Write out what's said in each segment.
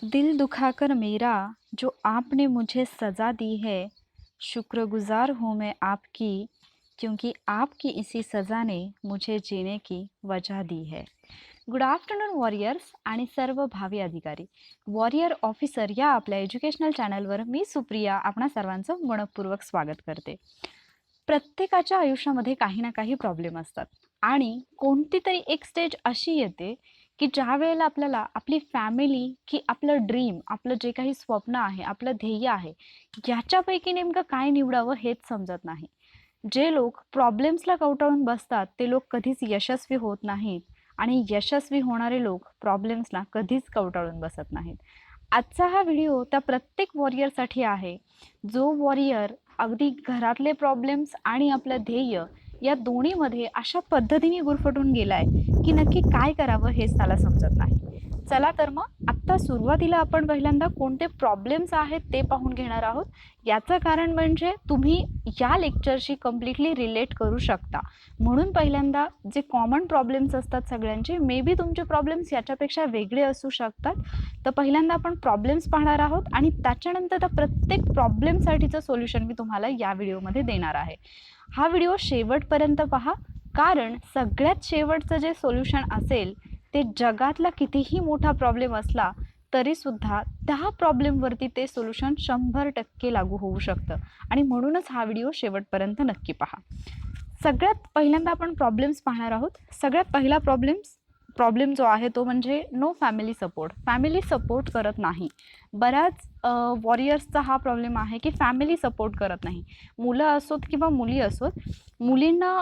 दिल दुखाकर मेरा जो आपने मुझे सज़ा दी है, शुक्रगुज़ार हूँ मैं आपकी, क्योंकि आपकी इसी सज़ा ने मुझे जीने की वजह दी है. गुड आफ्टरनून वॉरियर्स आणि सर्व भावी अधिकारी. वॉरियर ऑफिसर या आपल्या एज्युकेशनल चॅनलवर मी सुप्रिया आपणा सर्वांचं मनपूर्वक स्वागत करते. प्रत्येकाच्या आयुष्यामध्ये काही ना काही प्रॉब्लेम असतात आणि कोणती तरी एक स्टेज अशी येते की ज्या वेळेला आपल्याला आपली फॅमिली की आपलं ड्रीम, आपलं जे काही स्वप्न आहे, आपलं ध्येय आहे, याच्यापैकी नेमकं काय निवडावं हेच समजत नाही. जे लोक प्रॉब्लेम्सला कवटाळून बसतात ते लोक कधीच यशस्वी होत नाहीत आणि यशस्वी होणारे लोक प्रॉब्लेम्सला कधीच कवटाळून बसत नाहीत. आजचा हा व्हिडिओ त्या प्रत्येक वॉरियरसाठी आहे, जो वॉरियर अगदी घरातले प्रॉब्लेम्स आणि आपलं ध्येय या दोन्हीमध्ये अशा पद्धतीने गुरफटून गेलाय की नक्की काय करावं हेच त्याला समजत नाही. चला तर मग आत्ता सुरुवातीला आपण पहिल्यांदा कोणते प्रॉब्लेम्स आहेत ते पाहून घेणार आहोत. याचं कारण म्हणजे तुम्ही या लेक्चरशी कम्प्लिटली रिलेट करू शकता. म्हणून पहिल्यांदा जे कॉमन प्रॉब्लेम्स असतात सगळ्यांचे, मे बी तुमचे प्रॉब्लेम्स याच्यापेक्षा वेगळे असू शकतात. तर पहिल्यांदा आपण प्रॉब्लेम्स पाहणार आहोत आणि त्याच्यानंतर त्या प्रत्येक प्रॉब्लेमसाठीचं सोल्युशन मी तुम्हाला या व्हिडिओमध्ये देणार आहे. हा व्हिडिओ शेवटपर्यंत पहा, कारण सगळ्यात शेवटचं जे सोल्युशन असेल ते जगातला कितीही मोठा प्रॉब्लेम असला तरीसुद्धा त्या प्रॉब्लेमवरती ते सोल्युशन 100% लागू होऊ शकतं आणि म्हणूनच हा व्हिडिओ शेवटपर्यंत नक्की पहा. सगळ्यात पहिल्यांदा आपण प्रॉब्लेम्स पाहणार आहोत. सगळ्यात पहिला प्रॉब्लेम जो आहे तो म्हणजे no family support. Family support करत नाही. बऱ्याच वॉरियर्सचा हा प्रॉब्लेम आहे की फॅमिली सपोर्ट करत नाही. मुलं असोत किंवा मुली असोत, मुलींना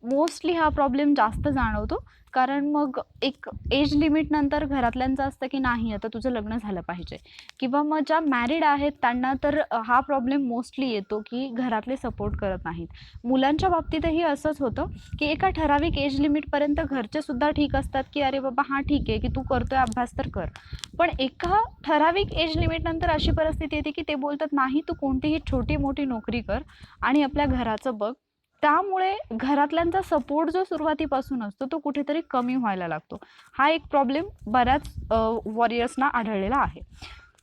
मोस्टली हा प्रॉब्लेम जास्त जाणवतो. कारण मग एक एज लिमिटनंतर घरातल्यांचं असतं की नाही आता तुझं लग्न झालं पाहिजे, किंवा मग ज्या मॅरिड आहेत त्यांना तर हा प्रॉब्लेम मोस्टली येतो की घरातले सपोर्ट करत नाहीत. मुलांच्या बाबतीतही असंच होतं की एका ठराविक एज लिमिटपर्यंत घरचे सुद्धा ठीक असतात की अरे बाबा हां ठीक आहे की तू करतोय अभ्यास तर कर. पण एका ठराविक एज लिमिटनंतर अशी परिस्थिती येते की ते बोलतात नाही तू कोणतीही छोटी मोठी नोकरी कर आणि आपल्या घराचं बघ. त्यामुळे घरातल्यांचा सपोर्ट जो सुरुवातीपासून असतो तो कुठेतरी कमी व्हायला लागतो. हा एक प्रॉब्लेम बऱ्याच वॉरियर्सना आढळलेला आहे.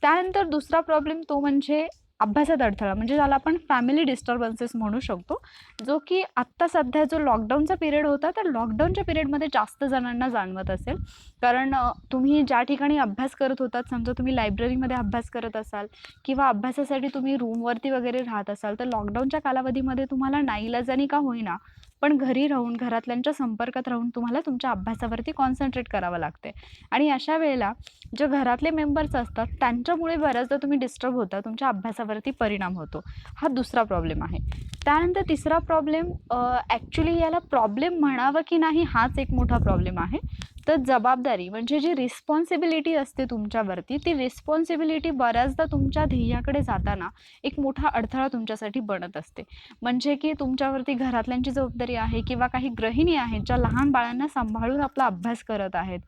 त्यानंतर दुसरा प्रॉब्लेम तो म्हणजे अभ्यासात अडथळा, म्हणजे ज्याला आपण फॅमिली डिस्टर्बन्सेस म्हणू शकतो, जो की आत्ता सध्या जो लॉकडाऊनचा पिरियड होता तर लॉकडाऊनच्या पिरियडमध्ये जास्त जणांना जाणवत असेल. कारण तुम्ही ज्या ठिकाणी अभ्यास करत होतात, समजा तुम्ही लायब्ररीमध्ये अभ्यास करत असाल किंवा अभ्यासासाठी तुम्ही रूमवरती वगैरे राहत असाल, तर लॉकडाऊनच्या कालावधीमध्ये तुम्हाला नाईलाजाने का होईना पण घरी राहून घरातल्यांच्या संपर्कात राहून तुम्हाला तुमच्या अभ्यासावरती कॉन्सन्ट्रेट करावं लागते. आणि अशा वेळेला जे घरातले मेंबर्स असतात त्यांच्यामुळे बऱ्याचदा तुम्ही डिस्टर्ब होता, तुमच्या अभ्यासावरती परिणाम होतो. हा दुसरा प्रॉब्लेम आहे. त्यानंतर तिसरा प्रॉब्लेम, ॲक्च्युली याला प्रॉब्लेम म्हणावं की नाही हाच एक मोठा प्रॉब्लेम आहे. तर जबाबदारी म्हणजे जी रिस्पॉन्सिबिलिटी असते तुमच्यावरती, ती रिस्पॉन्सिबिलिटी बऱ्याचदा तुमच्या ध्येयाकडे जाताना एक मोठा अडथळा तुमच्यासाठी बनत असते. म्हणजे की तुमच्यावरती घरातल्यांची जबाबदारी आहे किंवा काही गृहिणी आहेत ज्या लहान बाळांना सांभाळून आपला अभ्यास करत आहेत.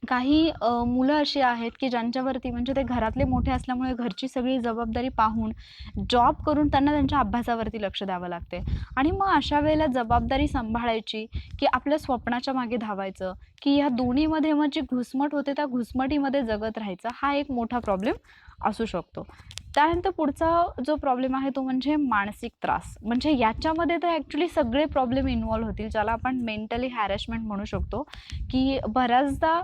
काही मुलं अशी आहेत की ज्यांच्यावरती म्हणजे ते घरातले मोठे असल्यामुळे घरची सगळी जबाबदारी पाहून जॉब करून त्यांना त्यांच्या अभ्यासावरती लक्ष द्यावं लागते. आणि मग अशा वेळेला जबाबदारी सांभाळायची की आपल्या स्वप्नाच्या मागे धावायचं, की ह्या दोन्हीमध्ये मग जी घुसमट होते त्या घुसमटीमध्ये जगत राहायचं, हा एक मोठा प्रॉब्लेम असू शकतो. त्यानंतर पुढचा जो प्रॉब्लेम आहे तो म्हणजे मानसिक त्रास. म्हणजे याच्यामध्ये तर ॲक्च्युली सगळे प्रॉब्लेम इन्व्हॉल्व होतील, ज्याला आपण मेंटली हॅरॅसमेंट म्हणू शकतो. की बऱ्याचदा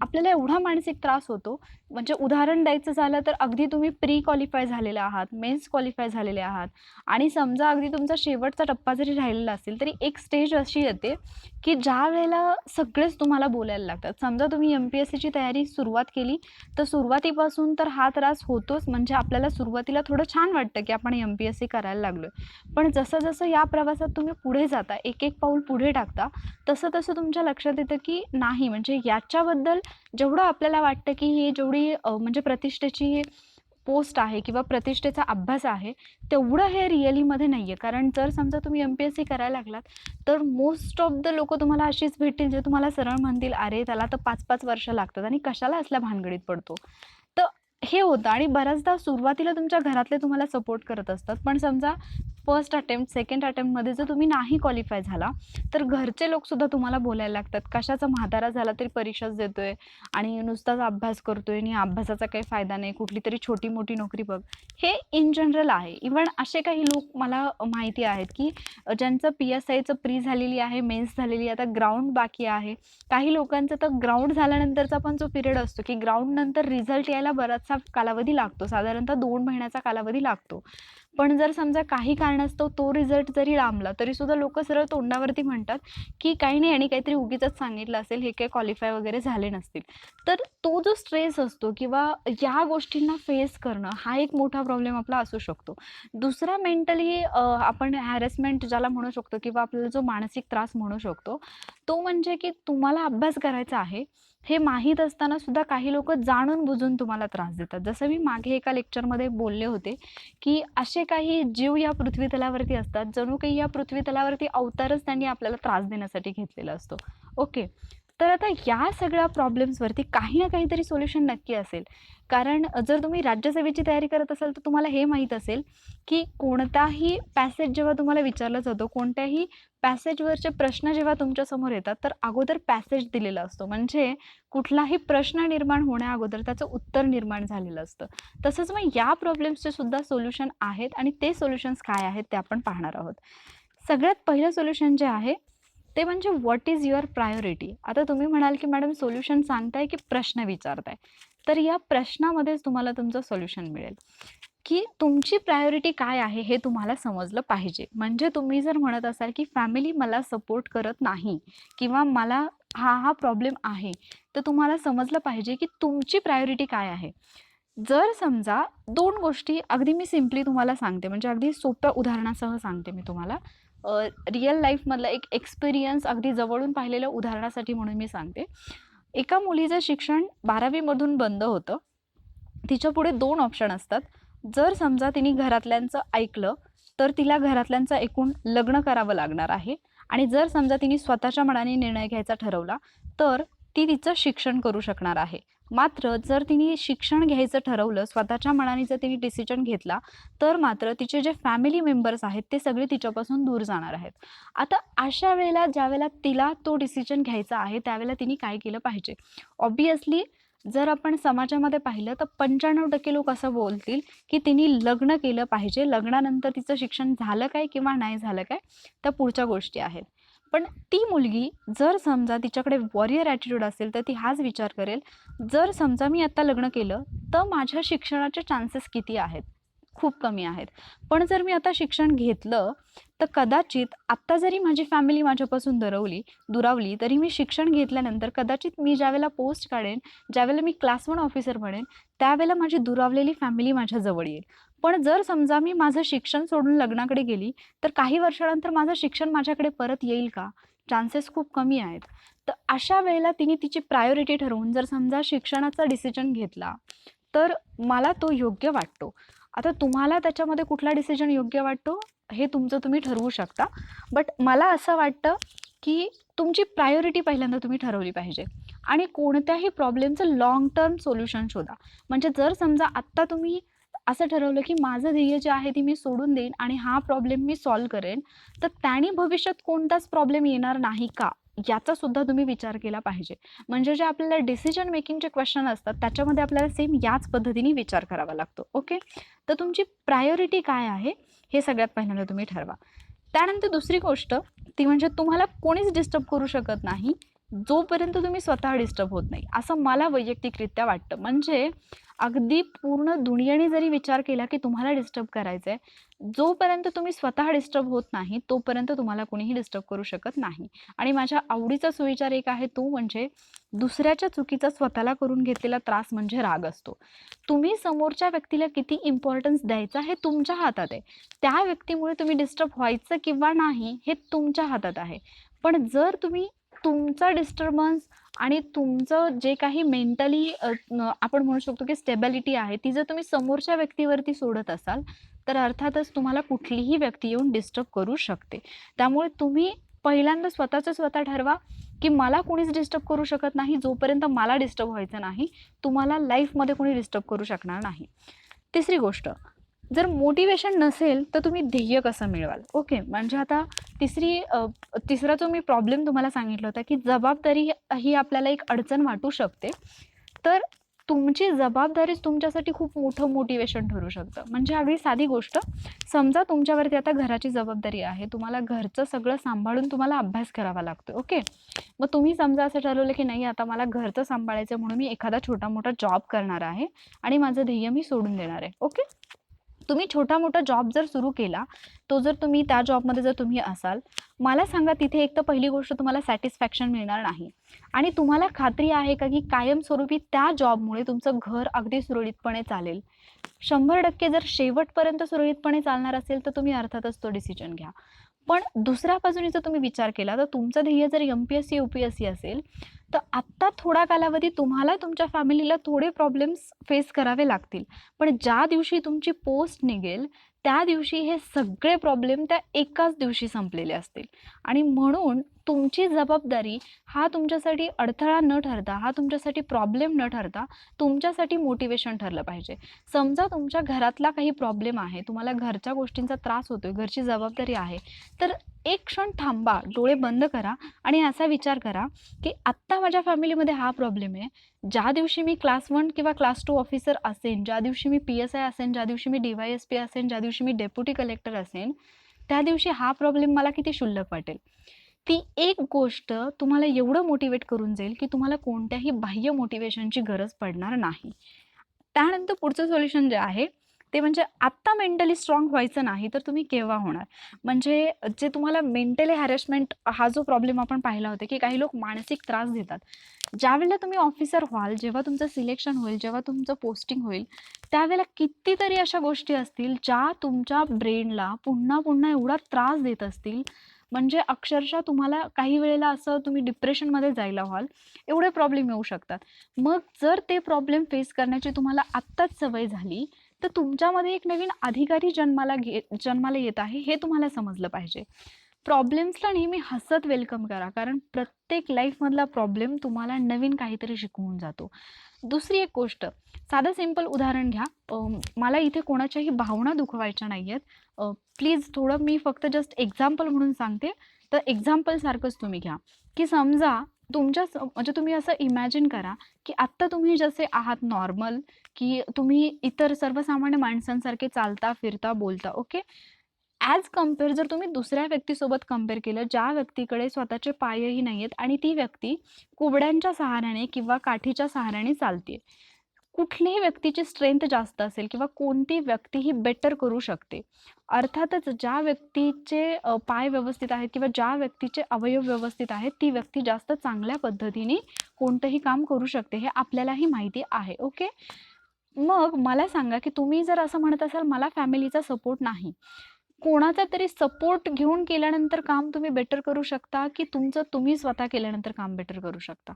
आपल्याला एवढा मानसिक त्रास होतो, म्हणजे उदाहरण द्यायचं झालं तर अगदी तुम्ही प्री क्वालिफाय झालेले आहात, मेन्स क्वालिफाय झालेले आहात आणि समजा अगदी तुमचा शेवटचा टप्पा जरी राहिलेला असेल तरी एक स्टेज अशी येते की ज्या वेळेला सगळेच तुम्हाला बोलायला लागतात. समजा तुम्ही MPSCची तयारी सुरुवात केली तर सुरुवातीपासून तर हा त्रास होतोच. म्हणजे आपल्याला सुरुवातीला थोडं छान वाटतं की आपण MPSC करायला लागलोय, पण जसं जसं या प्रवासात तुम्ही पुढे जाता, एक एक पाऊल पुढे टाकता, तसं तसं तुमच्या लक्षात येतं की नाही, म्हणजे याच्याबद्दल जेवढं आपल्याला वाटतं की ही जेवढी म्हणजे प्रतिष्ठेची पोस्ट आहे किंवा प्रतिष्ठेचा अभ्यास आहे, तेवढं हे रिअलीमध्ये नाही आहे. कारण जर समजा तुम्ही MPSC करायला लागलात तर मोस्ट ऑफ द लोकं तुम्हाला अशीच भेटतील जे तुम्हाला सरळ म्हणतील, "अरे त्याला तर 5-5 वर्ष लागतात आणि कशाला असल्या भानगडीत पडतो." तर हे होतं आणि बऱ्याचदा सुरुवातीला तुमच्या घरातले तुम्हाला सपोर्ट करत असतात. पण समजा फर्स्ट अटेम्प्ट, सेकंड अटेम्प्टमध्ये जर तुम्ही नाही क्वालिफाय झाला, तर घरचे लोकसुद्धा तुम्हाला बोलायला लागतात, कशाचा म्हातारा झाला तरी परीक्षाच देतोय आणि नुसताच अभ्यास करतोय आणि अभ्यासाचा काही फायदा नाही, कुठली तरी छोटी मोठी नोकरी बघ. हे इन जनरल आहे. इव्हन असे काही लोक मला माहिती आहेत की ज्यांचं PSIचं प्री झालेली आहे, मेन्स झालेली आहे, आता ग्राउंड बाकी आहे. काही लोकांचं तर ग्राउंड झाल्यानंतरचा पण जो पिरियड असतो की ग्राउंड नंतर रिझल्ट यायला बराचसा कालावधी लागतो, साधारणतः 2 महिन्याचा कालावधी लागतो. पण जर समजा काही कारणास्तव तो रिझल्ट जरी लांबला तरीसुद्धा लोकं सरळ तोंडावरती म्हणतात की काही नाही, आणि काहीतरी उगीचच सांगितलं असेल, हे काही क्वालिफाय वगैरे झाले नसतील. तर तो जो स्ट्रेस असतो किंवा या गोष्टींना फेस करणं हा एक मोठा प्रॉब्लेम आपला असू शकतो. दुसरा मेंटली आपण हॅरेसमेंट ज्याला म्हणू शकतो किंवा आपल्याला जो मानसिक त्रास म्हणू शकतो, तो म्हणजे की तुम्हाला अभ्यास करायचा आहे हे माहीत असताना सुद्धा काही लोकं जाणून बुजून तुम्हाला त्रास देतात. जसं मी मागे एका लेक्चरमध्ये बोलले होते की असे काही जीव या पृथ्वीतलावरती असतात, जणू काही या पृथ्वीतलावरती अवतारच त्यांनी आपल्याला त्रास देण्यासाठी घेतलेला असतो. ओके. तर आता या सगळ्या प्रॉब्लेम्सवरती काही ना काहीतरी सोल्युशन नक्की असेल. कारण जर तुम्ही राज्यसेवेची तयारी करत असाल तर तुम्हाला हे माहीत असेल की कोणताही पॅसेज जेव्हा तुम्हाला विचारला जातो, कोणत्याही पॅसेजवरचे प्रश्न जेव्हा तुमच्यासमोर येतात, तर अगोदर पॅसेज दिलेला असतो. म्हणजे कुठलाही प्रश्न निर्माण होण्या अगोदर त्याचं उत्तर निर्माण झालेलं असतं. तसंच मग या प्रॉब्लेम्सचे सुद्धा सोल्युशन आहेत आणि ते सोल्युशन्स काय आहेत ते आपण पाहणार आहोत. सगळ्यात पहिलं सोल्युशन जे आहे ते म्हणजे व्हॉट इज युअर प्रायोरिटी. आता तुम्ही म्हणाल की मॅडम सोल्युशन सांगताय की प्रश्न विचारताय? तर या प्रश्नामध्येच तुम्हाला तुमचं सोल्युशन मिळेल की तुमची प्रायोरिटी काय आहे हे तुम्हाला समजलं पाहिजे. म्हणजे तुम्ही जर म्हणत असाल की फॅमिली मला सपोर्ट करत नाही किंवा मला हा प्रॉब्लेम आहे, तर तुम्हाला समजलं पाहिजे की तुमची प्रायोरिटी काय आहे. जर समजा 2 गोष्टी अगदी मी सिम्पली तुम्हाला सांगते, म्हणजे अगदी सोप्या उदाहरणासह सांगते मी तुम्हाला. रिअल लाईफमधला एक एक्सपिरियन्स अगदी जवळून पाहिलेल्या उदाहरणासाठी म्हणून मी सांगते. एका मुलीचं शिक्षण 12वी मधून बंद होतं. तिच्यापुढे 2 ऑप्शन असतात. जर समजा तिने घरातल्यांचं ऐकलं, तर तिला घरातल्यांचं ऐकून लग्न करावं लागणार आहे आणि जर समजा तिने स्वतःच्या मनाने निर्णय घ्यायचा ठरवला, तर ती तिचं शिक्षण करू शकणार आहे. मात्र जर तिने शिक्षण घ्यायचं ठरवलं, स्वतःच्या मनाने जर तिने डिसिजन घेतला, तर मात्र तिचे जे फॅमिली मेंबर्स आहेत, ते सगळे तिच्यापासून दूर जाणार आहेत. आता अशा वेळेला ज्यावेळेला तिला तो डिसिजन घ्यायचा आहे, त्यावेळेला तिने काय केलं पाहिजे? ऑब्व्हियसली जर आपण समाजामध्ये पाहिलं तर 95% लोक असं बोलतील की तिने लग्न केलं पाहिजे. लग्नानंतर तिचं शिक्षण झालं काय किंवा नाही झालं काय, त्या पुढच्या गोष्टी आहेत. पण ती मुलगी जर समजा तिच्याकडे वॉरियर ॲटिट्यूड असेल, तर ती हाच विचार करेल, जर समजा मी आत्ता लग्न केलं, तर माझ्या शिक्षणाचे चान्सेस किती आहेत? खूप कमी आहेत. पण जर मी आता शिक्षण घेतलं, तर कदाचित आत्ता जरी माझी फॅमिली माझ्यापासून दुरावली, तरी मी शिक्षण घेतल्यानंतर कदाचित मी ज्यावेळेला पोस्ट काढेन, ज्यावेळेला मी क्लास 1 ऑफिसर बनेन, त्यावेळेला माझी दुरावलेली फॅमिली माझ्या जवळ येईल. पण जर समजा मी माझं शिक्षण सोडून लग्नाकडे गेली, तर काही वर्षानंतर माझं शिक्षण माझ्याकडे परत येईल का? चान्सेस खूप कमी आहेत. तर अशा वेळेला तिने तिची प्रायोरिटी ठरवून जर समजा शिक्षणाचा डिसिजन घेतला, तर मला तो योग्य वाटतो. आता तुम्हाला त्याच्यामध्ये कुठला डिसिजन योग्य वाटतो हे तुमचं तुम्ही ठरवू शकता. बट मला असं वाटतं की तुमची प्रायोरिटी पहिल्यांदा तुम्ही ठरवली पाहिजे आणि कोणत्याही प्रॉब्लेमचं लाँग टर्म सोल्युशन शोधा. म्हणजे जर समजा आत्ता तुम्ही असं ठरवलं की माझं ध्येय जे आहे ते मी सोडून देईन आणि हा प्रॉब्लेम मी सॉल्व्ह करेन, तर त्याने भविष्यात कोणताच प्रॉब्लेम येणार नाही का? याचा सुद्धा तुम्ही विचार केला पाहिजे. म्हणजे जे आपल्याला डिसिजन मेकिंगचे क्वेश्चन असतात, त्याच्यामध्ये आपल्याला सेम याच पद्धतीने विचार करावा लागतो. ओके. तर तुमची प्रायोरिटी काय आहे हे सगळ्यात पहिल्यांदा तुम्ही ठरवा. त्यानंतर दुसरी गोष्ट ती म्हणजे तुम्हाला कोणीच डिस्टर्ब करू शकत नाही, जोपर्यंत तुम्ही स्वतः डिस्टर्ब होत नाही, असं मला वैयक्तिकरित्या वाटतं. म्हणजे अगदी पूर्ण दुनियेने जरी विचार केला की तुम्हाला डिस्टर्ब करायचं आहे, जोपर्यंत तुम्ही स्वतः डिस्टर्ब होत नाही, तोपर्यंत तुम्हाला कोणीही डिस्टर्ब करू शकत नाही. आणि माझ्या आवडीचा सुविचार एक आहे, तो म्हणजे दुसऱ्याच्या चुकीचा स्वतःला करून घेतलेला त्रास म्हणजे राग असतो. तुम्ही समोरच्या व्यक्तीला किती इम्पॉर्टन्स द्यायचा हे तुमच्या हातात आहे. त्या व्यक्तीमुळे तुम्ही डिस्टर्ब व्हायचं किंवा नाही हे तुमच्या हातात आहे. पण जर तुम्ही तुमचा डिस्टर्बन्स आणि तुमचं जे काही मेंटली आपण म्हणू शकतो की स्टेबिलिटी आहे, ती जर तुम्ही समोरच्या व्यक्तीवरती सोडत असाल, तर अर्थातच तुम्हाला कुठलीही व्यक्ती येऊन डिस्टर्ब करू शकते. त्यामुळे तुम्ही पहिल्यांदा स्वतः ठरवा की मला कोणीच डिस्टर्ब करू शकत नाही, जोपर्यंत मला डिस्टर्ब व्हायचं नाही, तुम्हाला लाईफमध्ये कोणी डिस्टर्ब करू शकणार नाही. तिसरी गोष्ट, जर मोटिवेशन नसेल तर तुम्ही ध्येय कसं मिळवाल? ओके. म्हणजे आता तिसरा जो मी प्रॉब्लेम तुम्हाला सांगितला होता, की जबाबदारी ही आपल्याला एक अडचण वाटू शकते. तर तुमची जबाबदारीच तुमच्यासाठी खूप मोठं मोटिवेशन ठरू शकतं. म्हणजे अगदी साधी गोष्ट, समजा तुमच्यावरती आता घराची जबाबदारी आहे. तुम्हाला घरचं सगळं सांभाळून तुम्हाला अभ्यास करावा लागतो. ओके. मग तुम्ही समजा असं ठरवलं, की नाही आता मला घरचं सांभाळायचं म्हणून मी एखादा छोटा-मोठा जॉब करणार आहे आणि माझं ध्येय मी सोडून देणार आहे. ओके. तुम्ही छोटा-मोठा जॉब जर सुरू केला, तो जर तुम्ही त्या जॉबमध्ये जर तुम्ही असाल, मला सांगा तिथे एक तर पहिली गोष्ट तुम्हाला सॅटिस्फॅक्शन मिळणार नाही आणि तुम्हाला खात्री आहे का, की कायमस्वरूपी त्या जॉबमुळे तुमचं घर अगदी सुरळीतपणे चालेल? 100% जर शेवटपर्यंत सुरळीतपणे चालणार असेल, तर तुम्ही अर्थातच तो डिसिजन घ्या. पण दुसऱ्या बाजूने जर तुम्ही विचार केला, तर तुमचं ध्येय जर एम-पी-एस-सी, यू-पी-एस-सी असेल, तर आत्ता थोडा कालावधी तुम्हाला तुमच्या फॅमिलीला थोडे प्रॉब्लेम्स फेस करावे लागतील. पण ज्या दिवशी तुमची पोस्ट निघेल, त्या दिवशी हे सगळे प्रॉब्लेम त्या एकाच दिवशी संपलेले असतील आणि म्हणून तुमची जबाबदारी हा तुमच्यासाठी अडथळा न ठरता, हा तुमच्यासाठी प्रॉब्लेम न ठरता, तुमच्यासाठी मोटिवेशन ठरलं पाहिजे. समजा तुमच्या घरातला काही प्रॉब्लेम आहे, तुम्हाला घरच्या गोष्टींचा त्रास होतोय, घरची जबाबदारी आहे, तर एक क्षण थांबा, डोळे बंद करा आणि असा विचार करा, की आत्ता माझ्या फॅमिलीमध्ये हा प्रॉब्लेम आहे. ज्या दिवशी मी क्लास 1 किंवा क्लास 2 ऑफिसर असेन, ज्या दिवशी मी पी-एस-आय असेन, ज्या दिवशी मी डी-वाय-एस-पी असेन, ज्या दिवशी मी डेप्युटी कलेक्टर असेन, त्या दिवशी हा प्रॉब्लेम मला किती क्षुल्लक वाटेल. ती एक गोष्ट तुम्हाला एवढं मोटिवेट करून जाईल, की तुम्हाला कोणत्याही बाह्य मोटिवेशनची गरज पडणार नाही. त्यानंतर पुढचं सोल्युशन जे आहे, ते म्हणजे आत्ता मेंटली स्ट्राँग व्हायचं नाही, तर तुम्ही केव्हा होणार? म्हणजे जे तुम्हाला मेंटली हॅरेसमेंट हा जो प्रॉब्लेम आपण पाहिला होता, की काही लोक मानसिक त्रास देतात. ज्यावेळेला तुम्ही ऑफिसर व्हाल, जेव्हा तुमचं सिलेक्शन होईल, जेव्हा तुमचं पोस्टिंग होईल, त्यावेळेला कितीतरी अशा गोष्टी असतील, ज्या तुमच्या ब्रेनला पुन्हा-पुन्हा एवढा त्रास देत असतील, म्हणजे अक्षरशः तुम्हाला काही वेळेला असं तुम्ही डिप्रेशनमध्ये जायला व्हाल, एवढे प्रॉब्लेम येऊ शकतात. मग जर ते प्रॉब्लेम फेस करण्याची तुम्हाला आत्ताच सवय झाली, तर तुमच्यामध्ये एक नवीन अधिकारी जन्माला येत आहे, हे तुम्हाला समजलं पाहिजे. प्रॉब्लेम्सला नेहमी हसत वेलकम करा, कारण प्रत्येक लाईफमधला प्रॉब्लेम तुम्हाला नवीन काहीतरी शिकवून जातो. दुसरी एक गोष्ट, साधं सिंपल उदाहरण घ्या. मला इथे कोणाच्याही भावना दुखवायच्या नाही आहेत. प्लीज थोडं मी फक्त जस्ट एक्झाम्पल म्हणून सांगते, तर एक्झाम्पलसारखंच तुम्ही घ्या, की समजा म्हणजे तुम्ही असं इमॅजिन करा, की आत्ता तुम्ही जसे आहात नॉर्मल, की तुम्ही इतर सर्वसामान्य माणसांसारखे चालता, फिरता, बोलता, ओके. ॲज कंपेअर जर तुम्ही दुसऱ्या व्यक्तीसोबत कंपेअर केलं, ज्या व्यक्तीकडे स्वतःचे पायही नाही आहेत आणि ती व्यक्ती कुबड्यांच्या सहाऱ्याने किंवा काठीच्या सहाऱ्याने चालते. कुठलीही व्यक्तीची स्ट्रेंथ जास्त असेल किंवा कोणती व्यक्ती ही बेटर करू शकते. अर्थातच ज्या व्यक्तीचे पाय व्यवस्थित आहेत किंवा ज्या व्यक्तीचे अवयव व्यवस्थित आहेत, ती व्यक्ती जास्त चांगल्या पद्धतीने कोणतंही काम करू शकते. हे आपल्यालाही माहिती आहे. ओके. मग मला सांगा, की तुम्ही जर असं म्हणत असाल, मला फॅमिलीचा सपोर्ट नाही. कोणाचा तरी सपोर्ट घेऊन केल्यानंतर काम तुम्ही बेटर करू शकता, की तुमचं तुम्ही स्वतः केल्यानंतर काम बेटर करू शकता?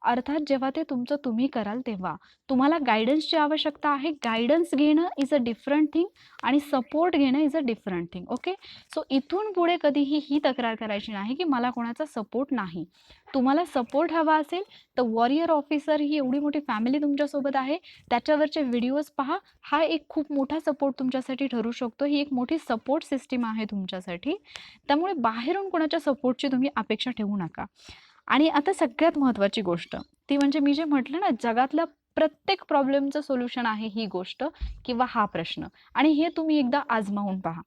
अर्थात जेव्हा ते तुमचं तुम्ही कराल तेव्हा. तुम्हाला गाईडन्सची आवश्यकता आहे. गाईडन्स घेणं इज अ डिफरंट थिंग आणि सपोर्ट घेणं is a different thing. Okay. So इथून पुढे कधीही ही तक्रार करायची नाही, की मला कोणाचा सपोर्ट नाही. तुम्हाला सपोर्ट हवा असेल, तर वॉरियर ऑफिसर ही एवढी मोठी फॅमिली तुमच्यासोबत आहे. त्याच्यावरचे व्हिडिओज पहा. हा एक खूप मोठा सपोर्ट तुमच्यासाठी ठरू शकतो. ही एक मोठी सपोर्ट सिस्टम आहे तुमच्यासाठी. त्यामुळे बाहेरून कोणाच्या सपोर्टची तुम्ही अपेक्षा ठेवू नका. आणि आता सगळ्यात महत्त्वाची गोष्ट, ती म्हणजे मी जे म्हटलं ना, जगातल्या प्रत्येक प्रॉब्लेमचं सोल्युशन आहे ही गोष्ट किंवा हा प्रश्न आणि हे तुम्ही एकदा आजमावून पहा.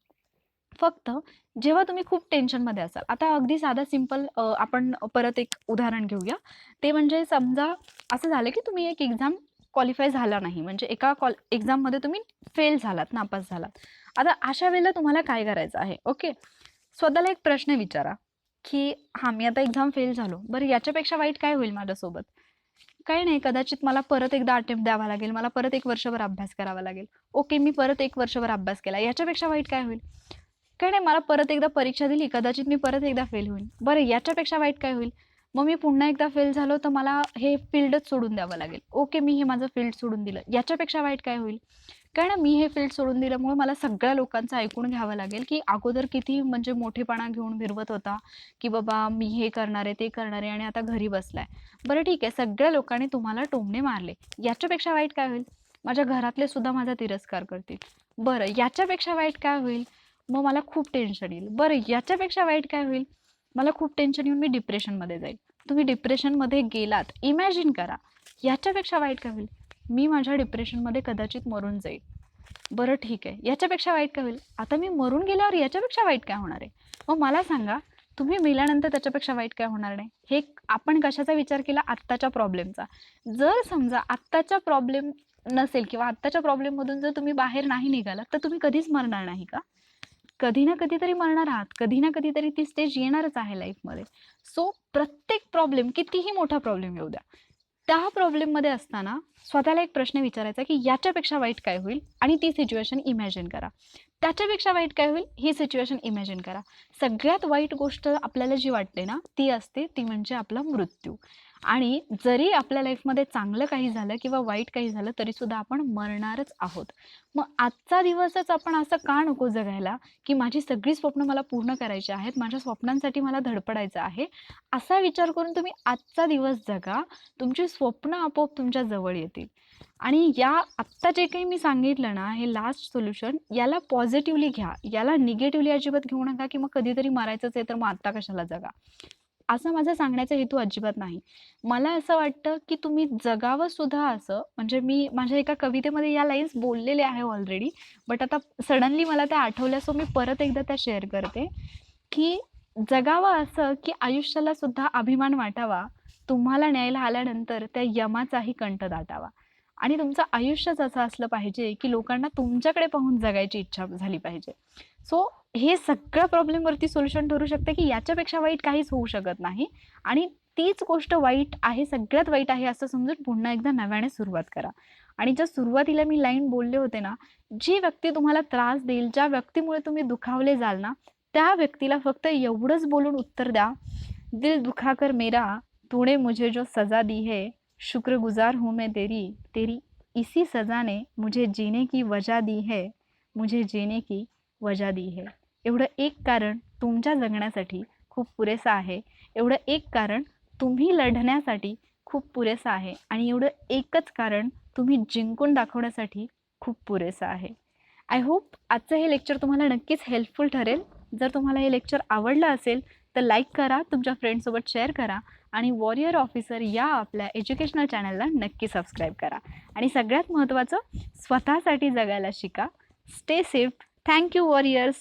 फक्त जेव्हा तुम्ही खूप टेन्शनमध्ये असाल, आता अगदी साधा सिंपल आपण परत एक उदाहरण घेऊया. ते म्हणजे समजा असं झालं, की तुम्ही एक एक्झाम क्वालिफाय झाला नाही, म्हणजे एका एक्झाममध्ये तुम्ही फेल झालात, नापास झालात. आता अशा वेळेला तुम्हाला काय करायचं आहे? ओके. स्वतःला एक प्रश्न विचारा, की हां, मी आता एक्झाम फेल झालो. बरं याच्यापेक्षा वाईट काय होईल माझ्यासोबत? काही नाही, कदाचित मला परत एकदा अटेम्प्ट द्यावा लागेल. मला परत 1 वर्षभर अभ्यास करावा लागेल. ओके, मी परत 1 वर्षभर अभ्यास केला. याच्यापेक्षा वाईट काय होईल? काही नाही, मला परत एकदा परीक्षा दिली, कदाचित मी परत एकदा फेल होईन. बरं याच्यापेक्षा वाईट काय होईल? मग मी पुन्हा एकदा फेल झालो, तर मला हे फील्डच सोडून द्यावं लागेल. ओके, मी हे माझं फील्ड सोडून दिलं. याच्यापेक्षा वाईट काय होईल? काय ना, मी हे फील्ड सोडून दिल्यामुळे मला सगळ्या लोकांचं ऐकून घ्यावं लागेल, की अगोदर किती म्हणजे मोठेपणा घेऊन फिरवत होता, की बाबा मी हे करणार आहे, ते करणार आहे आणि आता घरी बसलाय. बरं ठीक आहे, सगळ्या लोकांनी तुम्हाला टोमणे मारले. याच्यापेक्षा वाईट काय होईल? माझ्या घरातले सुद्धा माझा तिरस्कार करतील. बरं याच्यापेक्षा वाईट काय होईल? मग मला खूप टेन्शन येईल. बरं याच्यापेक्षा वाईट काय होईल? मला खूप टेन्शन येऊन मी डिप्रेशनमध्ये जाईल. तुम्ही डिप्रेशनमध्ये गेलात, इमॅजिन करा. याच्यापेक्षा वाईट काय होईल? मी माझ्या डिप्रेशनमध्ये कदाचित मरून जाईल. बरं ठीक आहे, याच्यापेक्षा वाईट काय होईल? आता मी मरून गेल्यावर याच्यापेक्षा वाईट काय होणार आहे? मग मला सांगा, तुम्ही मेल्यानंतर त्याच्यापेक्षा वाईट काय होणार नाही? हे आपण कशाचा विचार केला? आत्ताच्या प्रॉब्लेमचा. जर समजा आत्ताच्या प्रॉब्लेम नसेल किंवा आत्ताच्या प्रॉब्लेममधून जर तुम्ही बाहेर नाही निघालात, तर तुम्ही कधीच मरणार नाही का? कधी ना कधीतरी मरणार आहात. कधी ना कधीतरी ती स्टेज येणारच आहे लाईफमध्ये. सो प्रत्येक प्रॉब्लेम, कितीही मोठा प्रॉब्लेम येऊ द्या, त्या प्रॉब्लेममध्ये असताना स्वतःला एक प्रश्न विचारायचा की याच्यापेक्षा वाईट काय होईल, आणि ती सिच्युएशन इमॅजिन करा. त्याच्यापेक्षा वाईट काय होईल, ही सिच्युएशन इमॅजिन करा. सगळ्यात वाईट गोष्ट आपल्याला जी वाटते ना, ती असते ती म्हणजे आपला मृत्यू. आणि जरी आपल्या लाईफमध्ये चांगलं काही झालं किंवा वाईट काही झालं तरीसुद्धा आपण मरणारच आहोत. मग आजचा दिवसच आपण असं का नको जगायला की माझी सगळी स्वप्न मला पूर्ण करायची आहेत, माझ्या स्वप्नांसाठी मला धडपडायचं आहे, असा विचार करून तुम्ही आजचा दिवस जगा. तुमची स्वप्न आपोआप तुमच्या जवळ येतील. आणि या आत्ता जे काही मी सांगितलं ना, हे लास्ट सोल्युशन, याला पॉझिटिव्हली घ्या. याला निगेटिव्हली अजिबात घेऊ नका की मग कधीतरी मारायचंच आहे तर मग आत्ता कशाला जगा. असं माझा सांगण्याचा हेतू अजिबात नाही. मला असं वाटतं की तुम्ही जगावं सुद्धा असं. म्हणजे मी माझ्या एका कवितेमध्ये या लाईन्स बोललेल्या आहे ऑलरेडी, बट आता सडनली मला त्या आठवल्या, सो मी परत एकदा त्या शेअर करते की जगावं असं की आयुष्याला सुद्धा अभिमान वाटावा, तुम्हाला न्यायला आल्यानंतर त्या यमाचाही कंठ दाटावा. आणि तुमचं आयुष्यच असं असलं पाहिजे की लोकांना तुमच्याकडे पाहून जगायची इच्छा झाली पाहिजे. सो हे सगळ्या प्रॉब्लेमवरती सोल्युशन ठरू शकतं की याच्यापेक्षा वाईट काहीच होऊ शकत नाही, आणि तीच गोष्ट वाईट आहे, सगळ्यात वाईट आहे असं समजून पुन्हा एकदा नव्याने सुरुवात करा. आणि ज्या सुरुवातीला मी लाईन बोलले होते ना, जी व्यक्ती तुम्हाला त्रास देईल, ज्या व्यक्तीमुळे तुम्ही दुखावले जाल ना, त्या व्यक्तीला फक्त एवढंच बोलून उत्तर द्या, दिल दुखाकर मेरा तूने मुझे जो सजा दी है, शुक्रगुजार हूँ मैं तेरी, तेरी इसी सजा ने मुझे जीने की वजह दी है, मुझे जीने की वजह दी है. एवढं एक कारण तुमच्या जगण्यासाठी खूप पुरेसं आहे. एवढं एक कारण तुम्ही लढण्यासाठी खूप पुरेसं आहे. आणि एवढं एकच कारण तुम्ही जिंकून दाखवण्यासाठी खूप पुरेसं आहे. आय होप आजचं हे लेक्चर तुम्हाला नक्कीच हेल्पफुल ठरेल. जर तुम्हाला हे लेक्चर आवडलं असेल तर लाईक करा, तुमच्या फ्रेंड्ससोबत शेअर करा, आणि वॉरियर ऑफिसर या आपल्या एज्युकेशनल चॅनलला नक्की सबस्क्राईब करा. आणि सगळ्यात महत्त्वाचं, स्वतःसाठी जगायला शिका. Stay safe. Thank you warriors.